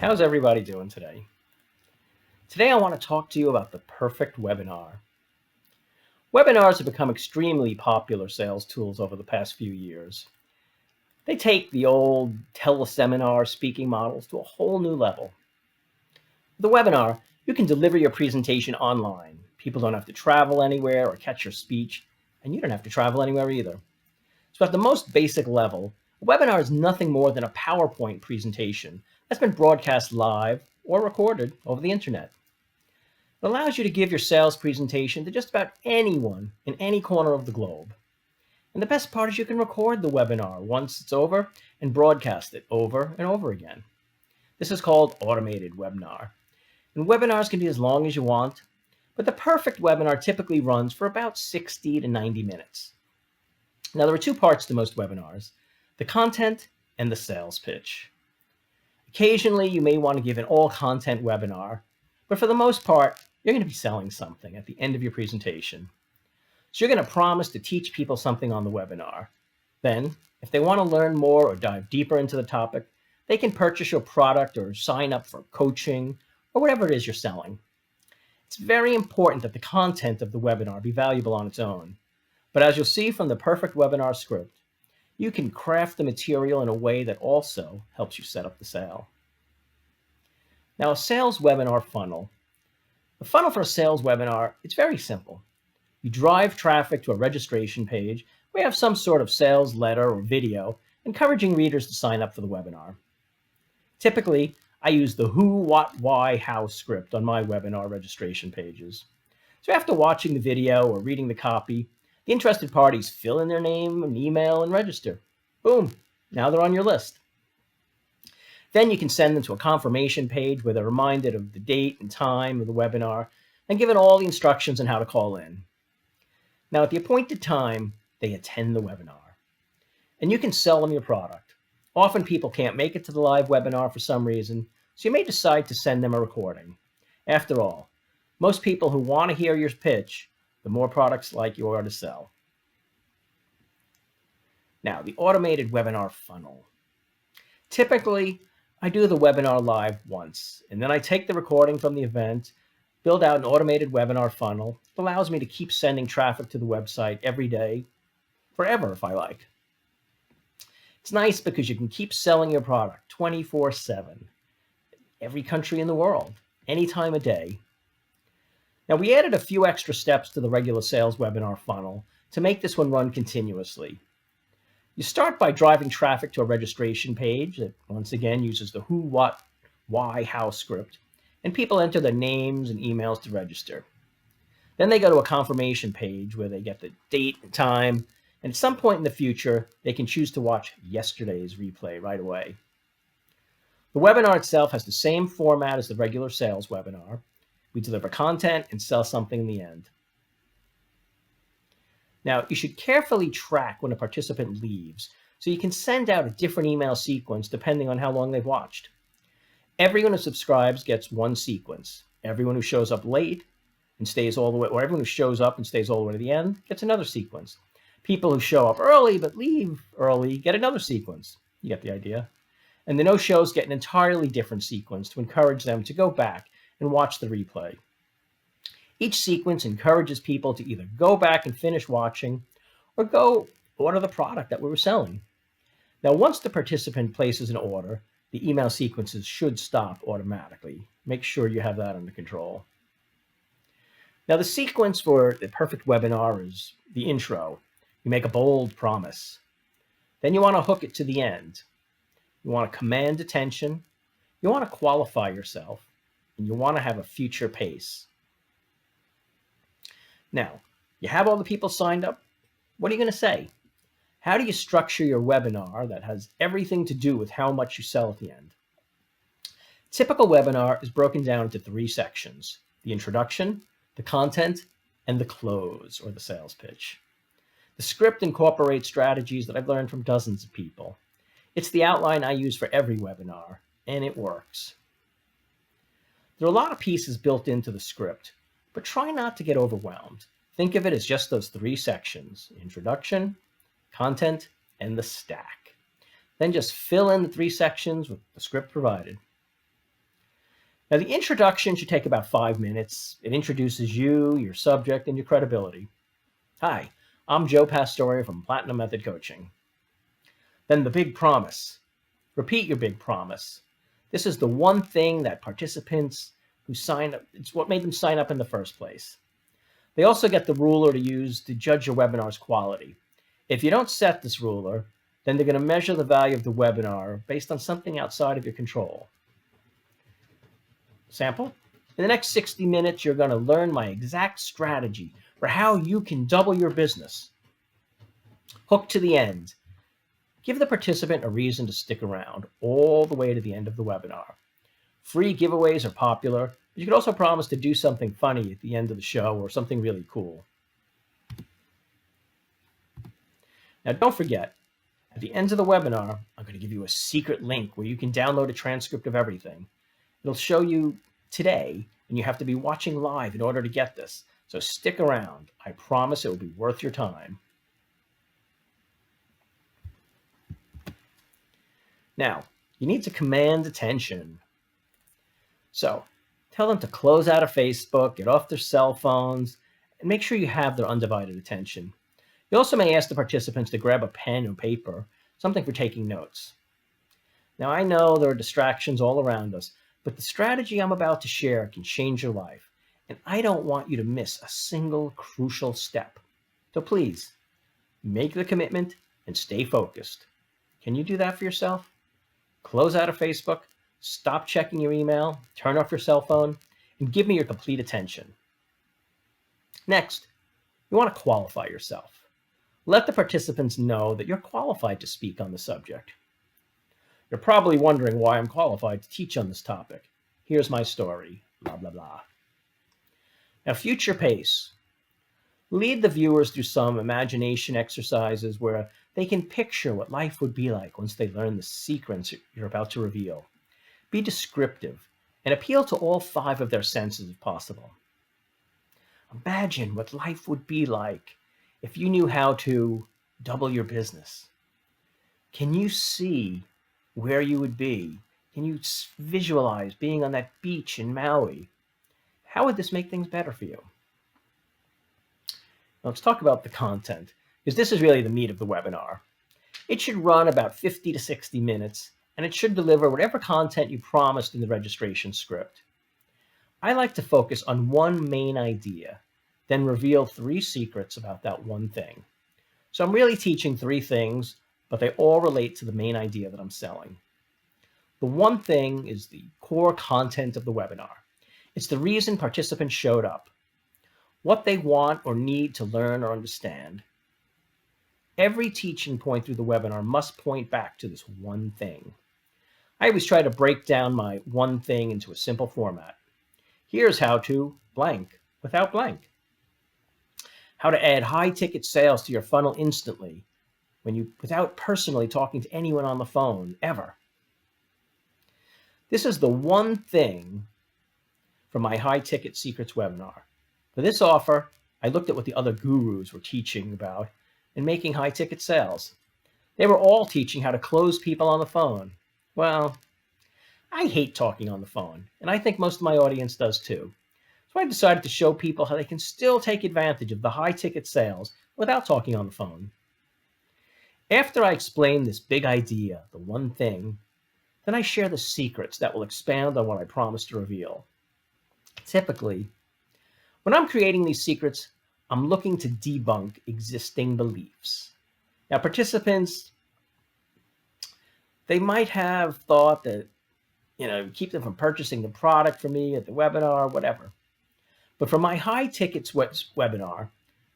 How's everybody doing today? Today I want to talk to you about the perfect webinar. Webinars have become extremely popular sales tools over the past few years. They take the old teleseminar speaking models to a whole new level. With a webinar, you can deliver your presentation online. People don't have to travel anywhere or catch your speech, and you don't have to travel anywhere either. So at the most basic level, a webinar is nothing more than a PowerPoint presentation that's been broadcast live or recorded over the internet. It allows you to give your sales presentation to just about anyone in any corner of the globe. And the best part is you can record the webinar once it's over and broadcast it over and over again. This is called automated webinar. And webinars can be as long as you want, but the perfect webinar typically runs for about 60 to 90 minutes. Now, there are two parts to most webinars: the content and the sales pitch. Occasionally, you may want to give an all-content webinar, but for the most part, you're going to be selling something at the end of your presentation. So you're going to promise to teach people something on the webinar. Then, if they want to learn more or dive deeper into the topic, they can purchase your product or sign up for coaching or whatever it is you're selling. It's very important that the content of the webinar be valuable on its own. But as you'll see from the perfect webinar script, you can craft the material in a way that also helps you set up the sale. Now, a sales webinar funnel. The funnel for a sales webinar, it's very simple. You drive traffic to a registration page where you have some sort of sales letter or video encouraging readers to sign up for the webinar. Typically, I use the who, what, why, how script on my webinar registration pages. So after watching the video or reading the copy, the interested parties fill in their name and email and register. Boom, now they're on your list. Then you can send them to a confirmation page where they're reminded of the date and time of the webinar and given all the instructions on how to call in. Now, at the appointed time, they attend the webinar. And you can sell them your product. Often people can't make it to the live webinar for some reason, so you may decide to send them a recording. After all, most people who want to hear your pitch, the more products like you are to sell. Now, the automated webinar funnel. Typically, I do the webinar live once, and then I take the recording from the event, build out an automated webinar funnel. It allows me to keep sending traffic to the website every day, forever if I like. It's nice because you can keep selling your product 24/7, every country in the world, any time of day. Now, we added a few extra steps to the regular sales webinar funnel to make this one run continuously. You start by driving traffic to a registration page that, once again, uses the who, what, why, how script, and people enter their names and emails to register. Then they go to a confirmation page where they get the date and time, and at some point in the future, they can choose to watch yesterday's replay right away. The webinar itself has the same format as the regular sales webinar. We deliver content and sell something in the end. Now, you should carefully track when a participant leaves, so you can send out a different email sequence depending on how long they've watched. Everyone who subscribes gets one sequence. Everyone who shows up late and stays all the way, or everyone who shows up and stays all the way to the end gets another sequence. People who show up early but leave early get another sequence. You get the idea. And the no-shows get an entirely different sequence to encourage them to go back and watch the replay. Each sequence encourages people to either go back and finish watching or go order the product that we were selling. Now, once the participant places an order, the email sequences should stop automatically. Make sure you have that under control. Now, the sequence for the perfect webinar is the intro. You make a bold promise. Then you want to hook it to the end. You want to command attention. You want to qualify yourself. And you want to have a future pace. Now, you have all the people signed up. What are you going to say? How do you structure your webinar that has everything to do with how much you sell at the end? Typical webinar is broken down into three sections: the introduction, the content, and the close, or the sales pitch. The script incorporates strategies that I've learned from dozens of people. It's the outline I use for every webinar, and it works. There are a lot of pieces built into the script, but try not to get overwhelmed. Think of it as just those three sections: introduction, content, and the stack. Then just fill in the three sections with the script provided. Now, the introduction should take about 5 minutes. It introduces you, your subject, and your credibility. Hi, I'm Joe Pastore from Platinum Method Coaching. Then the big promise. Repeat your big promise. This is the one thing that participants who sign up, it's what made them sign up in the first place. They also get the ruler to use to judge your webinar's quality. If you don't set this ruler, then they're going to measure the value of the webinar based on something outside of your control. Sample? In the next 60 minutes, you're going to learn my exact strategy for how you can double your business. Hook to the end. Give the participant a reason to stick around all the way to the end of the webinar. Free giveaways are popular, but you could also promise to do something funny at the end of the show or something really cool. Now, don't forget, at the end of the webinar, I'm going to give you a secret link where you can download a transcript of everything. It'll show you today, and you have to be watching live in order to get this. So stick around. I promise it will be worth your time. Now, you need to command attention. So tell them to close out of Facebook, get off their cell phones, and make sure you have their undivided attention. You also may ask the participants to grab a pen or paper, something for taking notes. Now, I know there are distractions all around us, but the strategy I'm about to share can change your life, and I don't want you to miss a single crucial step. So please, make the commitment and stay focused. Can you do that for yourself? Close out of Facebook, stop checking your email, turn off your cell phone, and give me your complete attention. Next, you want to qualify yourself. Let the participants know that you're qualified to speak on the subject. You're probably wondering why I'm qualified to teach on this topic. Here's my story, blah, blah, blah. Now, future pace. Lead the viewers through some imagination exercises where they can picture what life would be like once they learn the secrets you're about to reveal. Be descriptive and appeal to all 5 of their senses if possible. Imagine what life would be like if you knew how to double your business. Can you see where you would be? Can you visualize being on that beach in Maui? How would this make things better for you? Now, let's talk about the content, because this is really the meat of the webinar. It should run about 50 to 60 minutes, and it should deliver whatever content you promised in the registration script. I like to focus on one main idea, then reveal 3 secrets about that one thing. So I'm really teaching 3 things, but they all relate to the main idea that I'm selling. The one thing is the core content of the webinar. It's the reason participants showed up, what they want or need to learn or understand. Every teaching point through the webinar must point back to this one thing. I always try to break down my one thing into a simple format. Here's how to blank without blank. How to add high ticket sales to your funnel instantly without personally talking to anyone on the phone ever. This is the one thing from my high ticket secrets webinar. For this offer, I looked at what the other gurus were teaching about in making high ticket sales. They were all teaching how to close people on the phone. Well, I hate talking on the phone, and I think most of my audience does too. So I decided to show people how they can still take advantage of the high ticket sales without talking on the phone. After I explain this big idea, the one thing, then I share the secrets that will expand on what I promised to reveal. Typically, when I'm creating these secrets, I'm looking to debunk existing beliefs. Now, participants, they might have thought that, keep them from purchasing the product from me at the webinar, whatever. But for my high tickets webinar,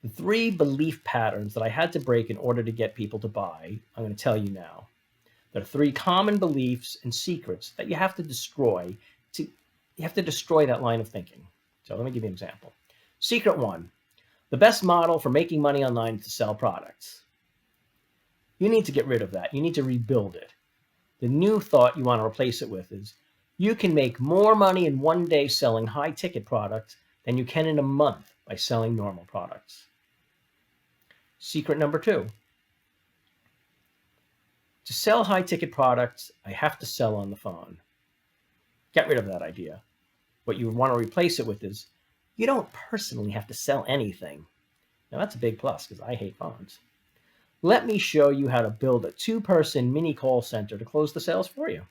the 3 belief patterns that I had to break in order to get people to buy, I'm going to tell you now. There are 3 common beliefs and secrets that you have to destroy. You have to destroy that line of thinking. So let me give you an example. Secret 1, the best model for making money online is to sell products. You need to get rid of that. You need to rebuild it. The new thought you want to replace it with is, you can make more money in one day selling high ticket products than you can in a month by selling normal products. Secret number 2. To sell high ticket products, I have to sell on the phone. Get rid of that idea. what you want to replace it with is, you don't personally have to sell anything. Now that's a big plus because I hate phones. Let me show you how to build a 2-person mini call center to close the sales for you.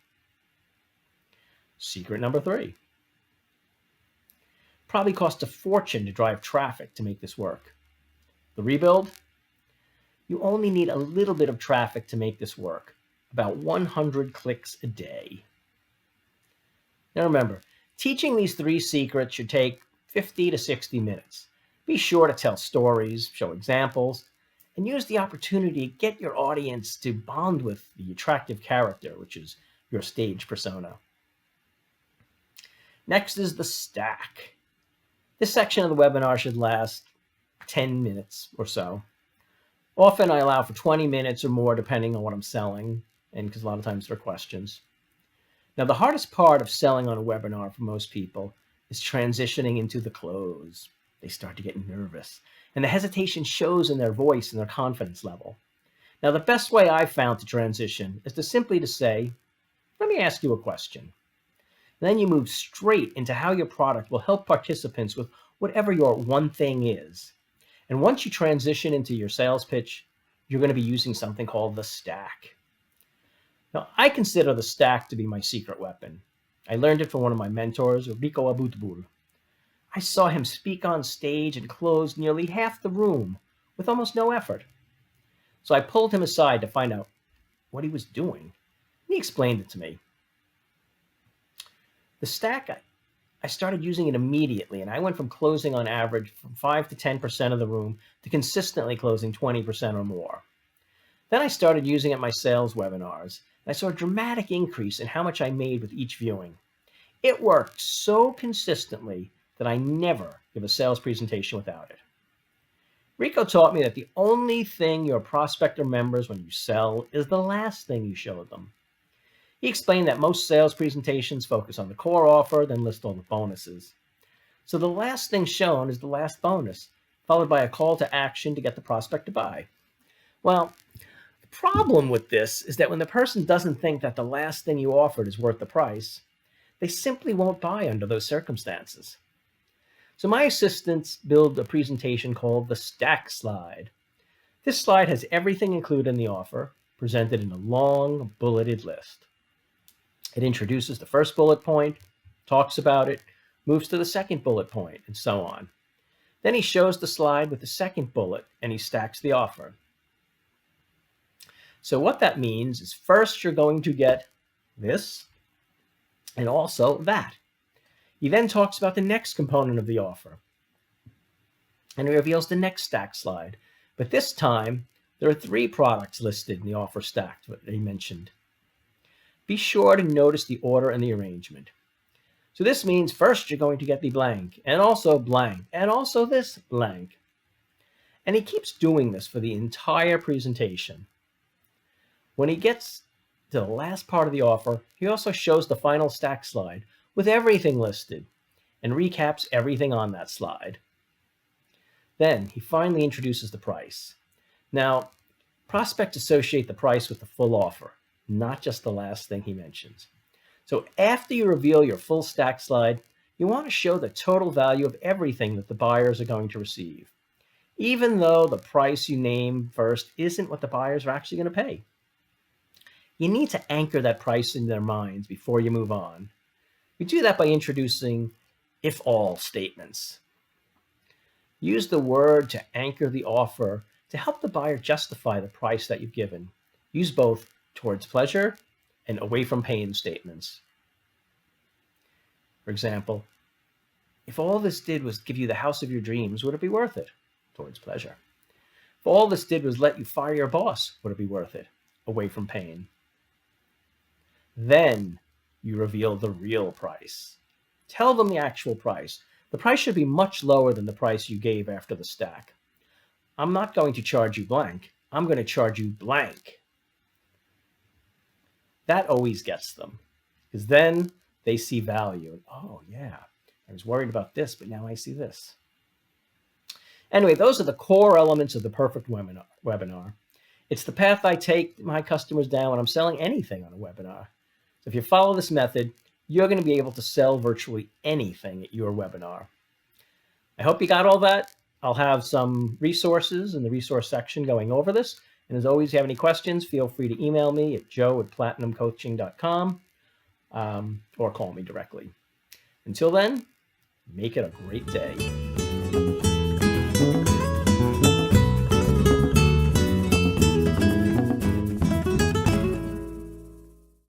Secret number 3. Probably costs a fortune to drive traffic to make this work. The rebuild? You only need a little bit of traffic to make this work, about 100 clicks a day. Now remember, teaching these 3 secrets should take 50 to 60 minutes. Be sure to tell stories, show examples, and use the opportunity to get your audience to bond with the attractive character, which is your stage persona. Next is the stack. This section of the webinar should last 10 minutes or so. Often I allow for 20 minutes or more depending on what I'm selling, and because a lot of times there are questions. Now, the hardest part of selling on a webinar for most people is transitioning into the close. They start to get nervous, and the hesitation shows in their voice and their confidence level. Now, the best way I've found to transition is to simply say, let me ask you a question. And then you move straight into how your product will help participants with whatever your one thing is. And once you transition into your sales pitch, you're going to be using something called the stack. Now, I consider the stack to be my secret weapon. I learned it from one of my mentors, Rico Abutbul. I saw him speak on stage and close nearly half the room with almost no effort. So I pulled him aside to find out what he was doing. He explained it to me. The stack, I started using it immediately, and I went from closing on average from 5 to 10% of the room to consistently closing 20% or more. Then I started using it in my sales webinars, and I saw a dramatic increase in how much I made with each viewing. It worked so consistently that I never give a sales presentation without it. Rico taught me that the only thing your prospect remembers when you sell is the last thing you showed them. He explained that most sales presentations focus on the core offer, then list all the bonuses. So the last thing shown is the last bonus, followed by a call to action to get the prospect to buy. Well, the problem with this is that when the person doesn't think that the last thing you offered is worth the price, they simply won't buy under those circumstances. So my assistants build a presentation called the stack slide. This slide has everything included in the offer, presented in a long, bulleted list. It introduces the first bullet point, talks about it, moves to the second bullet point, and so on. Then he shows the slide with the second bullet, and he stacks the offer. So what that means is first you're going to get this, and also that. He then talks about the next component of the offer, and he reveals the next stack slide. But this time, there are 3 products listed in the offer stack that he mentioned. Be sure to notice the order and the arrangement. So this means first you're going to get the blank, and also this blank. And he keeps doing this for the entire presentation. When he gets to the last part of the offer, he also shows the final stack slide with everything listed and recaps everything on that slide. Then he finally introduces the price. Now, prospects associate the price with the full offer, not just the last thing he mentions. So after you reveal your full stack slide, you want to show the total value of everything that the buyers are going to receive, even though the price you name first isn't what the buyers are actually going to pay. You need to anchor that price in their minds before you move on. You do that by introducing if-all statements. Use the word to anchor the offer to help the buyer justify the price that you've given. Use both towards pleasure and away from pain statements. For example, if all this did was give you the house of your dreams, would it be worth it? Towards pleasure. If all this did was let you fire your boss, would it be worth it? Away from pain. Then you reveal the real price. Tell them the actual price. The price should be much lower than the price you gave after the stack. I'm not going to charge you blank. I'm going to charge you blank. That always gets them, because then they see value. Oh yeah, I was worried about this, but now I see this. Anyway, those are the core elements of the perfect webinar. It's the path I take my customers down when I'm selling anything on a webinar. So if you follow this method, you're going to be able to sell virtually anything at your webinar. I hope you got all that. I'll have some resources in the resource section going over this. And as always, if you have any questions, feel free to email me at joe@platinumcoaching.com or call me directly. Until then, make it a great day.